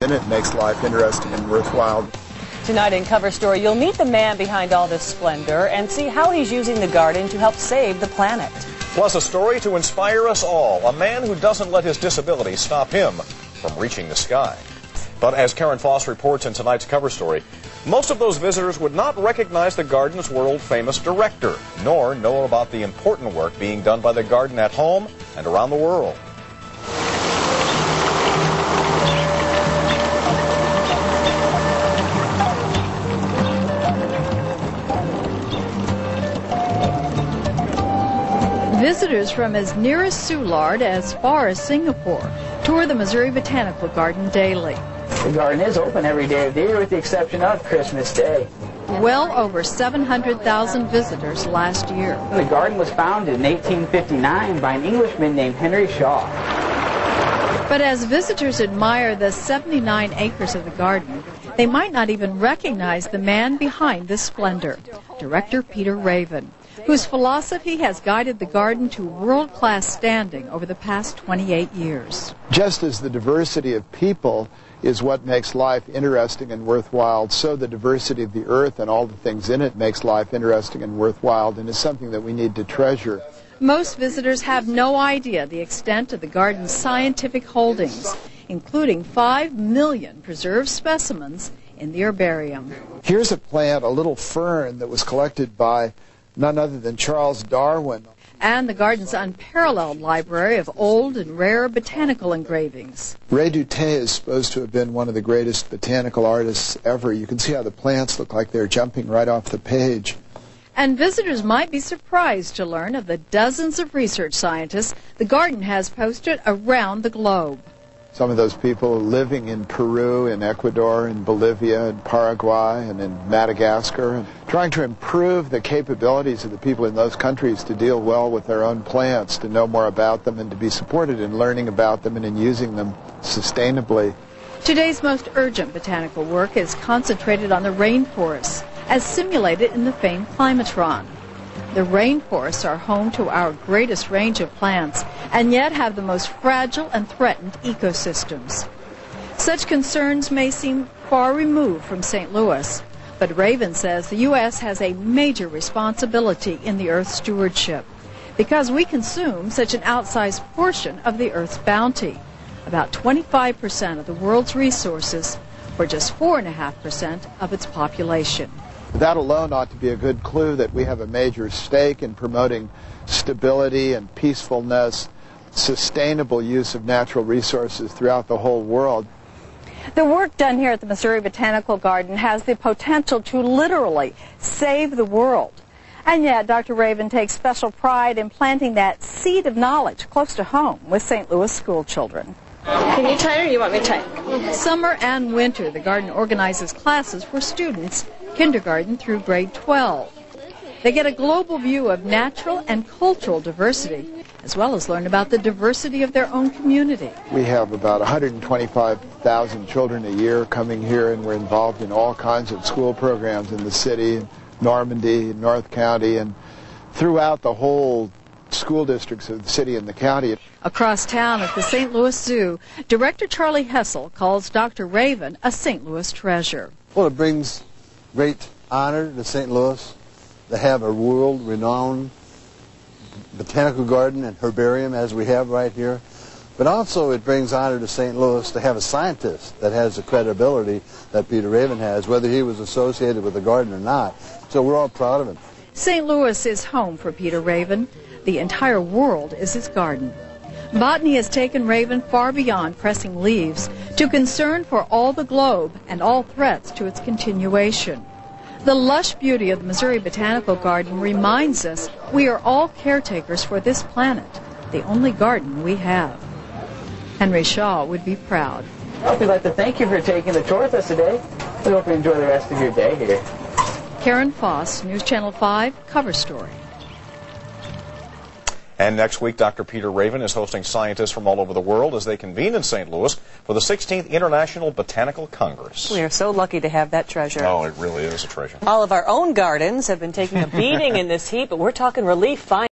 And it makes life interesting and worthwhile. Tonight in Cover Story, you'll meet the man behind all this splendor and see how he's using the garden to help save the planet. Plus a story to inspire us all, a man who doesn't let his disability stop him from reaching the sky. But as Karen Foss reports in tonight's Cover Story, most of those visitors would not recognize the garden's world-famous director, nor know about the important work being done by the garden at home and around the world. Visitors from as near as Soulard as far as Singapore tour the Missouri Botanical Garden daily. The garden is open every day of the year with the exception of Christmas Day. Well over 700,000 visitors last year. The garden was founded in 1859 by an Englishman named Henry Shaw. But as visitors admire the 79 acres of the garden, they might not even recognize the man behind this splendor, Director Peter Raven, whose philosophy has guided the garden to world-class standing over the past 28 years. Just as the diversity of people is what makes life interesting and worthwhile, so the diversity of the earth and all the things in it makes life interesting and worthwhile, and is something that we need to treasure. Most visitors have no idea the extent of the garden's scientific holdings, including 5 million preserved specimens in the herbarium. Here's a plant, a little fern, that was collected by none other than Charles Darwin. And the garden's unparalleled library of old and rare botanical engravings. Ray Doutet is supposed to have been one of the greatest botanical artists ever. You can see how the plants look like they're jumping right off the page. And visitors might be surprised to learn of the dozens of research scientists the garden has posted around the globe. Some of those people living in Peru, in Ecuador, in Bolivia, in Paraguay, and in Madagascar, and trying to improve the capabilities of the people in those countries to deal well with their own plants, to know more about them, and to be supported in learning about them and in using them sustainably. Today's most urgent botanical work is concentrated on the rainforests, as simulated in the famed climatron. The rainforests are home to our greatest range of plants, and yet have the most fragile and threatened ecosystems. Such concerns may seem far removed from St. Louis, but Raven says the U.S. has a major responsibility in the Earth's stewardship, because we consume such an outsized portion of the Earth's bounty, about 25% of the world's resources, for just 4.5% of its population. That alone ought to be a good clue that we have a major stake in promoting stability and peacefulness, sustainable use of natural resources throughout the whole world. The work done here at the Missouri Botanical Garden has the potential to literally save the world. And yet, Dr. Raven takes special pride in planting that seed of knowledge close to home with St. Louis school children. Can you try it or you want me to try? Summer and winter, the garden organizes classes for students, kindergarten through grade 12. They get a global view of natural and cultural diversity, as well as learn about the diversity of their own community. We have about 125,000 children a year coming here, and we're involved in all kinds of school programs in the city, Normandy, North County, and throughout the whole school districts of the city and the county. Across town at the St. Louis Zoo, Director Charlie Hessel calls Dr. Raven a St. Louis treasure. Well, it brings great honor to St. Louis to have a world-renowned botanical garden and herbarium as we have right here. But also it brings honor to St. Louis to have a scientist that has the credibility that Peter Raven has, whether he was associated with the garden or not. So we're all proud of him. St. Louis is home for Peter Raven. The entire world is his garden. Botany has taken Raven far beyond pressing leaves to concern for all the globe and all threats to its continuation. The lush beauty of the Missouri Botanical Garden reminds us we are all caretakers for this planet, the only garden we have. Henry Shaw would be proud. Well, we'd like to thank you for taking the tour with us today. We hope you enjoy the rest of your day here. Karen Foss, News Channel 5, Cover Story. And next week, Dr. Peter Raven is hosting scientists from all over the world as they convene in St. Louis for the 16th International Botanical Congress. We are so lucky to have that treasure. Oh, it really is a treasure. All of our own gardens have been taking a beating in this heat, but we're talking relief finally.